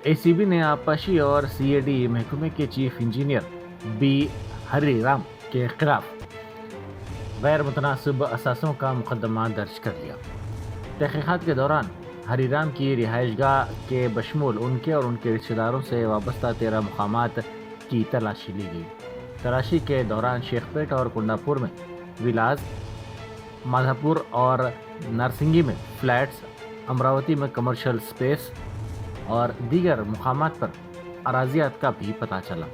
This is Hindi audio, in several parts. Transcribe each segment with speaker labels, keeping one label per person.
Speaker 1: एसीबी ने आपाशी और सीएडी महकमे के चीफ इंजीनियर बी हरिराम के खिलाफ गैर मुतनासिब असासों का मुकदमा दर्ज कर लिया। तहकीकात के दौरान हरिराम की रिहाइशगाह के बशमूल उनके और उनके रिश्तेदारों से वाबस्ता 13 मकामात की तलाशी ली गई। तलाशी के दौरान शेखपेट और कुंडापुर में विलाज, माधापुर और नारसिंगी में फ्लैट्स, अमरावती में कमर्शियल स्पेस और दीगर मुकामात पर अराजियात का भी पता चला।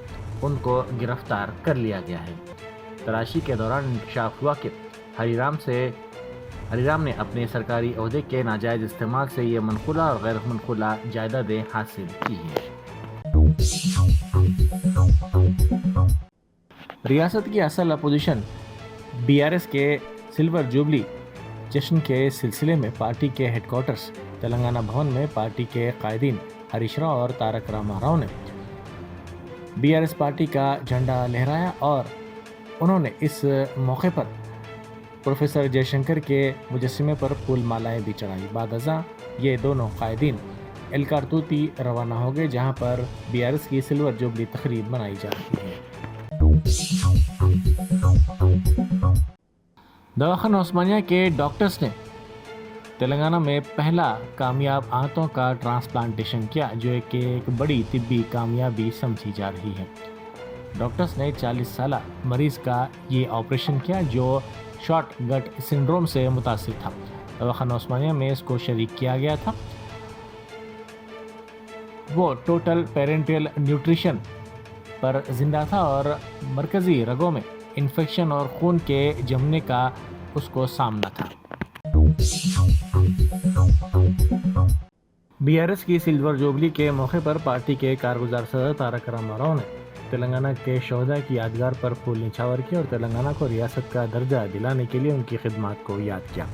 Speaker 1: उनको गिरफ्तार कर लिया गया है। तलाशी के दौरान इंकशाफ हुआ कि हरिराम ने अपने सरकारी ओहदे के नाजायज़ इस्तेमाल से ये मनकुला और गैर मनकुला जायदादें हासिल की हैं। रियासत की असल अपोजिशन बीआरएस के सिल्वर जुबली जश्न के सिलसिले में पार्टी के हेडक्वार्टर्स तेलंगाना भवन में पार्टी के कायदीन हरीश राव और तारक रामाराव ने बीआरएस पार्टी का झंडा लहराया और उन्होंने इस मौके पर प्रोफेसर जयशंकर के मुजस्समे पर फूल मालाएं भी चढ़ाई। बाद अज़ां ये दोनों कायदीन एलकारतूती रवाना हो गए, जहां पर बीआरएस की सिल्वर जुबली तकरीब मनाई जा रही है। दवाखाना उस्मानिया के डॉक्टर्स ने तेलंगाना में पहला कामयाब आंतों का ट्रांसप्लांटेशन किया, जो एक बड़ी तिब्बी कामयाबी समझी जा रही है। डॉक्टर्स ने 40 साल मरीज का ये ऑपरेशन किया जो शॉर्ट गट सिंड्रोम से मुतासिर था। दवाखाना उस्मानिया में इसको शरीक किया गया था। वो टोटल पेरेंटियल न्यूट्रिशन पर जिंदा था और मरकजी रगों में इन्फेक्शन और खून के जमने का उसको सामना था। बीआरएस की सिल्वर जुबली के मौके पर पार्टी के कारगुजार सदर तारक रामाराव ने तेलंगाना के शोहदा की यादगार पर फूल निछावर किया और तेलंगाना को रियासत का दर्जा दिलाने के लिए उनकी खिदमत को याद किया।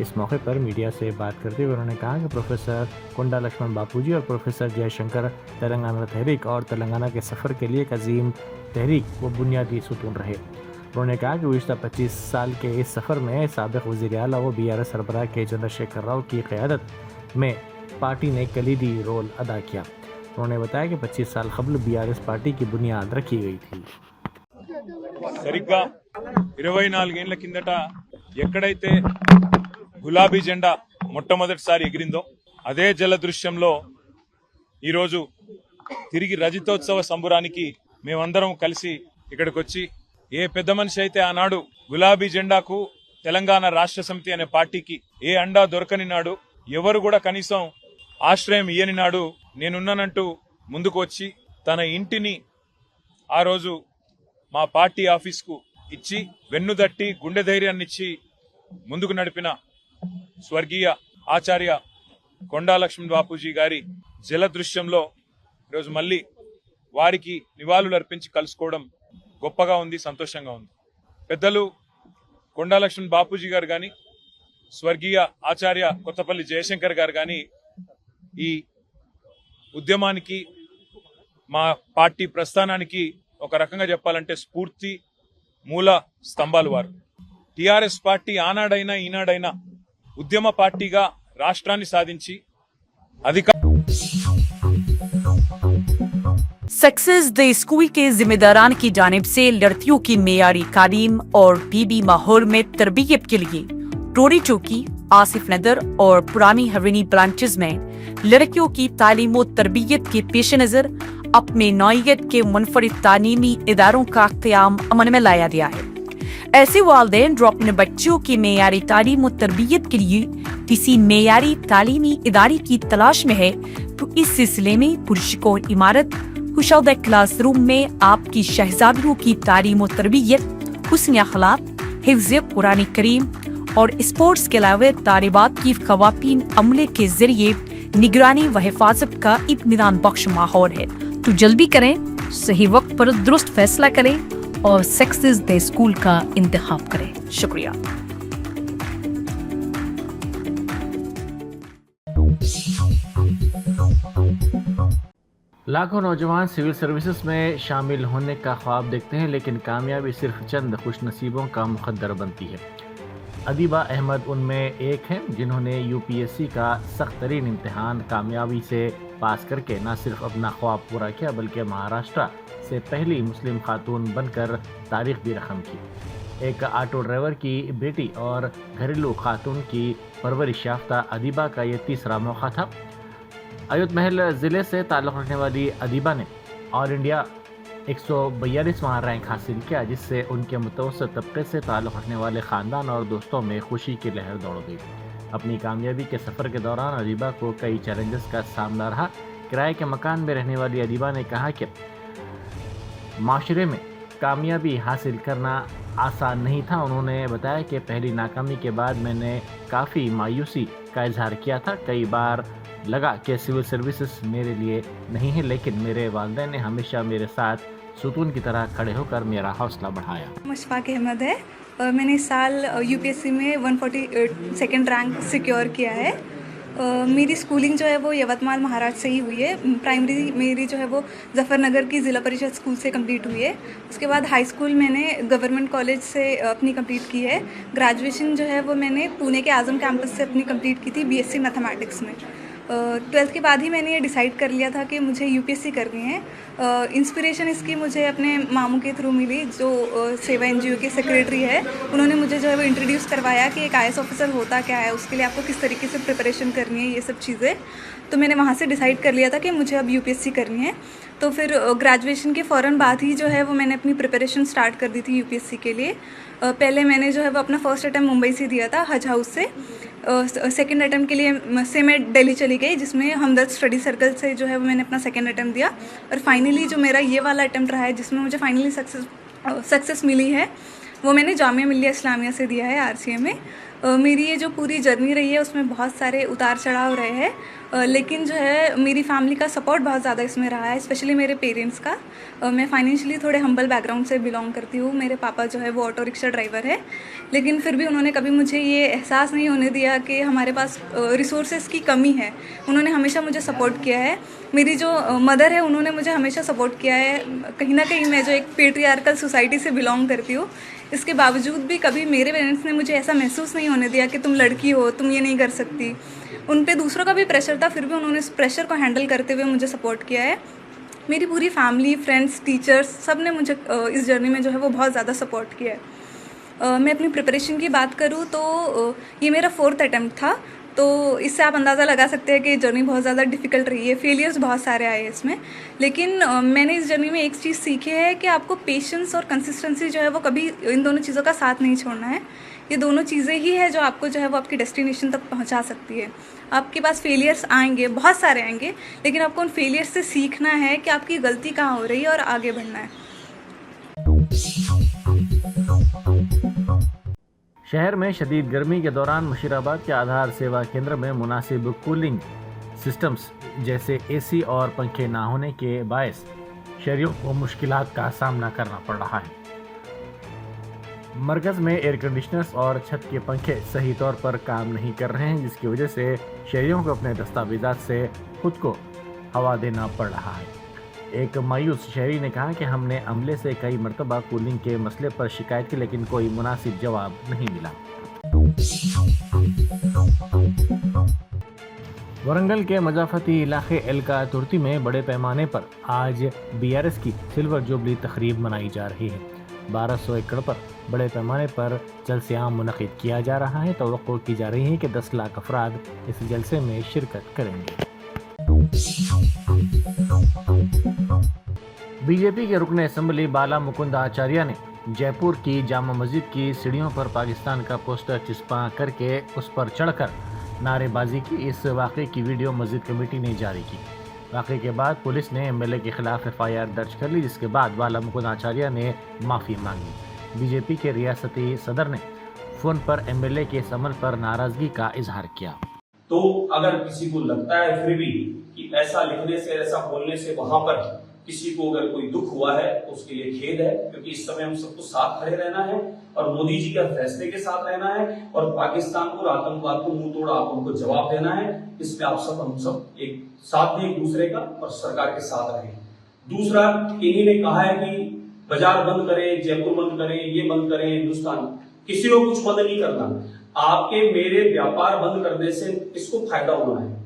Speaker 1: इस मौके पर मीडिया से बात करते हुए उन्होंने कहा कि प्रोफेसर कोंडा लक्ष्मण बापूजी और प्रोफेसर जयशंकर तेलंगाना तहरीक और तेलंगाना के सफ़र के लिए एक अजीम तहरीक व बुनियादी सुतून रहे। उन्होंने कहा कि गुज़िश्ता 25 साल के इस सफ़र में साबिक़ वज़ीर आला व बीआरएस सरबराह के चंद्रशेखर राव की क़यादत में पार्टी ने कलीदी रोल अदा किया। उन्होंने बताया कि 25 साल कबल बीआरएस पार्टी की बुनियाद रखी गई थी।
Speaker 2: సరిగ్గా 24 ఏళ్ల కిందట ఎక్కడైతే గులాబీ జెండా మొట్టమొదటిసారి ఎగిరిందో అదే జల దృశ్యంలో ఈరోజు తిరిగి రజతోత్సవ సంబరానికి మేమందరం కలిసి ఇక్కడికి వచ్చి ఏ పెద్ద మనిషి అయితే ఆనాడు గులాబీ జెండాకు తెలంగాణ రాష్ట్ర సమితి అనే పార్టీకి ఏ అండా దొరకని నాడు, ఎవరు కూడా కనీసం ఆశ్రయం ఇయ్యని నాడు నేనున్నానంటూ ముందుకు వచ్చి తన ఇంటిని ఆ రోజు మా పార్టీ ఆఫీస్కు ఇచ్చి వెన్నుదట్టి గుండె ధైర్యాన్నిచ్చి ముందుకు నడిపిన స్వర్గీయ ఆచార్య కొండా లక్ష్మణ్ బాపూజీ గారి జల దృశ్యంలో ఈరోజు మళ్ళీ వారికి నివాళులు అర్పించి కలుసుకోవడం గొప్పగా ఉంది, సంతోషంగా ఉంది. పెద్దలు కొండా లక్ష్మణ్ బాపూజీ గారు గాని, స్వర్గీయ ఆచార్య కొత్తపల్లి జయశంకర్ గారు గాని ఈ ఉద్యమానికి మా పార్టీ ప్రస్థానానికి ఒక రకంగా చెప్పాలంటే స్ఫూర్తి మూల స్తంభాలు వారు. టీఆర్ఎస్ పార్టీ ఆనాడైనా ఈనాడైనా ఉద్యమ పార్టీగా రాష్ట్రాన్ని సాధించి
Speaker 3: सक्सेस द स्कूल के जिम्मेदारान की जानिब से लड़कियों की मेयारी तालीम और बीबी माहौल में तरबियत के लिए टोरी चौकी, आसिफ नगर और पुरानी हवेली ब्रांचेस में लड़कियों की तालीम और तरबियत के पेश नजर अपने नौयत के मुनफरिद तालीमी इदारों का क़याम अमल में लाया गया है। ऐसे वालिदैन जो अपने बच्चों की मेयारी तालीम और तरबियत के लिए किसी मेयारी तालीमी इदारे की तलाश में है तो इस सिलसिले में पुरस्कार इमारत खुशादा क्लासरूम में आपकी शहजादियों की तालीम और तरबियत, हुस्न अखलाक, हिफ्ज़ कुरान करीम और स्पोर्ट्स के अलावा तालिबात की ख़वातीन अमले के जरिए निगरानी व हिफाजत का इत्मीनान बख्श माहौल है। तो जल्दी करें, सही वक्त पर दुरुस्त फैसला करें और सक्सेस द स्कूल का इंतखाब करें। शुक्रिया।
Speaker 1: लाखों नौजवान सिविल सर्विसेज में शामिल होने का ख्वाब देखते हैं, लेकिन कामयाबी सिर्फ चंद खुशनसीबों का मुकद्दर बनती है। अदीबा अहमद उनमें एक हैं जिन्होंने यूपीएससी का सख्त तरीन इम्तिहान कामयाबी से पास करके न सिर्फ अपना ख्वाब पूरा किया बल्कि महाराष्ट्र से पहली मुस्लिम खातून बनकर तारीख भी रकम की। एक ऑटो ड्राइवर की बेटी और घरेलू खातून की परवरिश याफ्ता अदीबा का ये तीसरा मौका था। अयोध्या महल ज़िले से ताल्लुक़ रखने वाली अदीबा ने ऑल इंडिया 142वां रैंक हासिल किया, जिससे उनके मुतवस्सित तबके से ताल्लुक़ रखने वाले ख़ानदान और दोस्तों में खुशी की लहर दौड़ गई। अपनी कामयाबी के सफ़र के दौरान अदीबा को कई चैलेंजेस का सामना रहा। किराए के मकान में रहने वाली अदीबा ने कहा कि माशरे में कामयाबी हासिल करना आसान नहीं था। उन्होंने बताया कि पहली नाकामी के बाद मैंने काफ़ी मायूसी का इजहार किया था। कई बार लगा कि सिविल सर्विसेज मेरे लिए नहीं है, लेकिन मेरे वालिदैन ने हमेशा मेरे साथ सुतून की तरह खड़े होकर मेरा हौसला बढ़ाया।
Speaker 4: मुशफ़ाक़ अहमद है। मैंने इस साल यूपीएससी में 142nd रैंक सिक्योर किया है। मेरी स्कूलिंग जो है वो यवतमाल महाराष्ट्र से ही हुई है। प्राइमरी मेरी जो है वो जफ़रनगर की ज़िला परिषद स्कूल से कंप्लीट हुई है। उसके बाद हाई स्कूल मैंने गवर्नमेंट कॉलेज से अपनी कंप्लीट की है। ग्रेजुएशन जो है वो मैंने पुणे के आज़म कैंपस से अपनी कंप्लीट की थी बीएससी मैथमेटिक्स में। 12th के बाद ही मैंने ये डिसाइड कर लिया था कि मुझे यूपीएससी करनी है। इंस्पिरेशन इसकी मुझे अपने मामू के थ्रू मिली, जो सेवा एनजीओ के सेक्रेटरी है। उन्होंने मुझे जो है वो इंट्रोड्यूस करवाया कि एक आईएएस ऑफिसर होता क्या है, उसके लिए आपको किस तरीके से प्रिपरेशन करनी है, ये सब चीज़ें। तो मैंने वहाँ से डिसाइड कर लिया था कि मुझे अब यूपीएससी करनी है। तो फिर ग्रेजुएशन के फ़ौरन बाद ही जो है वो मैंने अपनी प्रिपरेशन स्टार्ट कर दी थी यूपीएससी के लिए। पहले मैंने जो है वो अपना फर्स्ट अटैम्प्ट मुंबई से दिया था, हज हाउस से। सेकंड अटैम्प्ट के लिए से मैं दिल्ली चली गई, जिसमें हमदर्द स्टडी सर्कल से जो है वो मैंने अपना सेकंड अटैम्प्ट दिया। और फाइनली जो मेरा ये वाला अटैम्प्ट रहा है, जिसमें मुझे फाइनली सक्सेस मिली है, वो मैंने जामिया मिल्लिया इस्लामिया से दिया है, आरसीए में। मेरी ये जो पूरी जर्नी रही है उसमें बहुत सारे उतार चढ़ाव रहे हैं, लेकिन जो है मेरी फैमिली का सपोर्ट बहुत ज़्यादा इसमें रहा है, स्पेशली मेरे पेरेंट्स का। मैं फाइनेंशियली थोड़े हम्बल बैकग्राउंड से बिलोंग करती हूँ। मेरे पापा जो है वो ऑटो रिक्शा ड्राइवर है, लेकिन फिर भी उन्होंने कभी मुझे ये एहसास नहीं होने दिया कि हमारे पास रिसोर्सेज की कमी है। उन्होंने हमेशा मुझे सपोर्ट किया है। मेरी जो मदर है उन्होंने मुझे हमेशा सपोर्ट किया है। कहीं ना कहीं मैं जो एक पेट्रियार्कल सोसाइटी से बिलोंग करती हूँ, इसके बावजूद भी कभी मेरे पेरेंट्स ने मुझे ऐसा महसूस नहीं होने दिया कि तुम लड़की हो, तुम ये नहीं कर सकती। उन पे दूसरों का भी प्रेशर था, फिर भी उन्होंने इस प्रेशर को हैंडल करते हुए मुझे सपोर्ट किया है। मेरी पूरी फैमिली, फ्रेंड्स, टीचर्स, सब ने मुझे इस जर्नी में जो है वो बहुत ज़्यादा सपोर्ट किया है। मैं अपनी प्रिपरेशन की बात करूँ तो ये मेरा 4th अटैम्प्ट था, तो इससे आप अंदाज़ा लगा सकते हैं कि जर्नी बहुत ज़्यादा डिफ़िकल्ट रही है। फेलियर्स बहुत सारे आए हैं इसमें, लेकिन मैंने इस जर्नी में एक चीज़ सीखी है कि आपको पेशेंस और कंसिस्टेंसी जो है वो कभी इन दोनों चीज़ों का साथ नहीं छोड़ना है। ये दोनों चीज़ें ही है जो आपको जो है वो आपकी डेस्टिनेशन तक पहुंचा सकती है। आपके पास फेलियर्स आएंगे, बहुत सारे आएंगे, लेकिन आपको उन फेलियर्स से सीखना है कि आपकी गलती कहाँ हो रही है और आगे बढ़ना है।
Speaker 1: शहर में शदीद गर्मी के दौरान मुशीराबाद के आधार सेवा केंद्र में मुनासिब कूलिंग सिस्टम्स जैसे एसी और पंखे ना होने के बायस शहरियों को मुश्किलात का सामना करना पड़ रहा है। मरकज़ में एयर कंडीशनर्स और छत के पंखे सही तौर पर काम नहीं कर रहे हैं, जिसकी वजह से शहरियों को अपने दस्तावेज़ात से खुद को हवा देना पड़ रहा है। एक मायूस शहरी ने कहा कि हमने अमले से कई मरतबा कूलिंग के मसले पर शिकायत की, लेकिन कोई मुनासिब जवाब नहीं मिला। वरंगल के मजाफती इलाके एलका तुर्ती में बड़े पैमाने पर आज बीआरएस की सिल्वर जुबली तकरीब मनाई जा रही है। 1200 एकड़ पर बड़े पैमाने पर जलसे-आम मुनक़िद किया जा रहा है। तवक्को की जा रही है कि 10 लाख अफराद इस जलसे में शिरकत करेंगे। बीजेपी के रुकन असम्बली बाला मुकुंद आचार्य ने जयपुर की जामा मस्जिद की सीढ़ियों पर पाकिस्तान का पोस्टर चिपका करके उस पर चढ़कर नारेबाजी की। इस वाक़े की वीडियो मस्जिद कमेटी ने जारी की। वाक़े के बाद पुलिस ने एमएलए के खिलाफ एफआईआर दर्ज कर ली, जिसके बाद बाला मुकुंद आचार्य ने माफ़ी मांगी। बीजेपी के रियासती सदर ने फ़ोन पर एमएलए के इस अमल पर नाराज़गी का इजहार किया।
Speaker 5: तो अगर किसी को लगता है फिर भी कि ऐसा लिखने से, ऐसा बोलने से वहां पर किसी को अगर कोई दुख हुआ है तो उसके लिए खेद है, क्योंकि इस समय हम सबको साथ खड़े रहना है और मोदी जी के फैसले के साथ रहना है और पाकिस्तान को, आतंकवाद को मुंह तोड़ आप उनको जवाब देना है। इसमें आप सब, हम सब एक साथ हैं एक दूसरे का और सरकार के साथ रहें। दूसरा, इन्हीं ने कहा है कि बाजार बंद करें, जयपुर बंद करें, ये बंद करें, हिंदुस्तान, किसी को कुछ बंद नहीं करना। आपके मेरे व्यापार बंद करने से किसको फायदा होना है?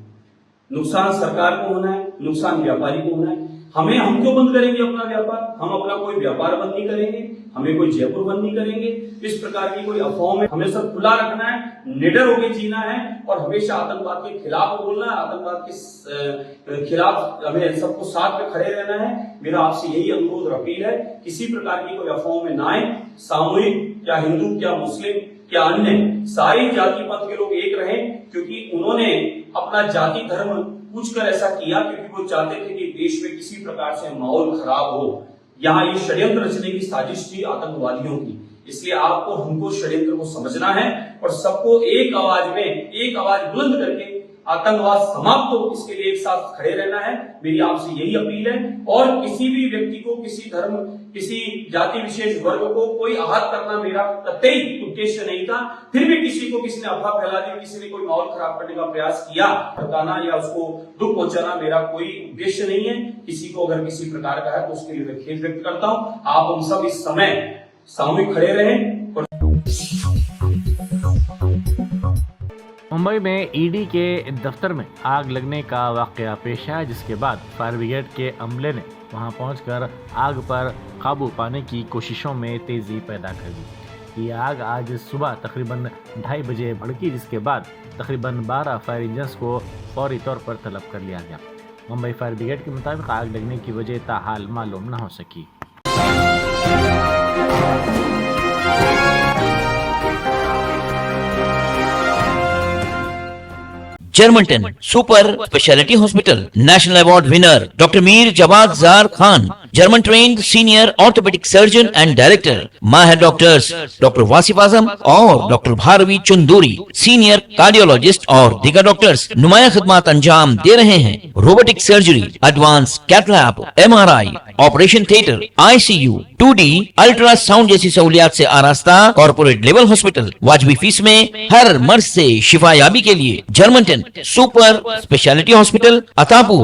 Speaker 5: नुकसान सरकार को होना है, नुकसान व्यापारी को होना है। हम क्यों बंद करेंगे अपना व्यापार? हम अपना कोई व्यापार बंद नहीं करेंगे, हमें कोई जयपुर बंद नहीं करेंगे। इस प्रकार की कोई अफवाहों में हमें सब खुला रखना है, निडर होकर जीना है और हमेशा आतंकवाद के खिलाफ बोलना है, आतंकवाद के खिलाफ हमें सबको साथ में खड़े रहना है। मेरा आपसे यही अनुरोध और अपील है, किसी प्रकार की कोई अफवाहों में ना आए। सामूहिक, क्या हिंदू, क्या मुस्लिम, क्या अन्य सारी जाति पंथ के लोग एक रहें, क्योंकि उन्होंने अपना जाति धर्म पूछकर ऐसा किया क्योंकि वो चाहते थे कि देश में किसी प्रकार से माहौल खराब हो। यहाँ ये षड्यंत्र रचने की साजिश थी आतंकवादियों की। इसलिए आपको हमको षड्यंत्र को समझना है और सबको एक आवाज बुलंद करके आतंकवाद समाप्त हो, इसके लिए एक साथ खड़े रहना है। मेरी आपसे यही अपील है। और किसी भी व्यक्ति को, किसी धर्म, किसी जाति विशेष वर्ग को कोई आहत करना मेरा कतई उद्देश्य नहीं था। फिर भी किसी ने अफवाह फैला दी, किसी ने कोई माहौल खराब करने का प्रयास किया, बताना या उसको दुख पहुंचाना मेरा कोई उद्देश्य नहीं है। किसी को अगर किसी प्रकार का है तो उसके लिए मैं खेद व्यक्त करता हूं। आप हम सब इस समय सामूहिक खड़े रहें।
Speaker 1: मुंबई में ईडी के दफ्तर में आग लगने का वाकया पेश आया, जिसके बाद फायर ब्रिगेड के अमले ने वहां पहुंचकर आग पर काबू पाने की कोशिशों में तेजी पैदा कर दी। ये आग आज सुबह तकरीबन 2:30 बजे भड़की, जिसके बाद तकरीबन 12 फायर इंजन्स को फौरी तौर पर तलब कर लिया गया। मुंबई फायर ब्रिगेड के मुताबिक आग लगने की वजह ताहाल मालूम न हो सकी।
Speaker 6: जर्मनटन super speciality hospital national award winner doctor Mir Jawad Jar Khan, German trained senior orthopaedic surgeon and director, माहिर डॉक्टर्स डॉक्टर वासिफ आजम और doctor Bharvi Chanduri, senior cardiologist और दीगर डॉक्टर्स नुमाया खिदमत अंजाम दे रहे हैं। Robotic surgery, advance cath lab, MRI, operation theatre, ICU, 2D ultrasound जैसी सहूलियात से आरास्ता कॉर्पोरेट लेवल हॉस्पिटल। वाजबी फीस में हर मर्ज से शिफायाबी के लिए Germanton super speciality hospital, Attapur,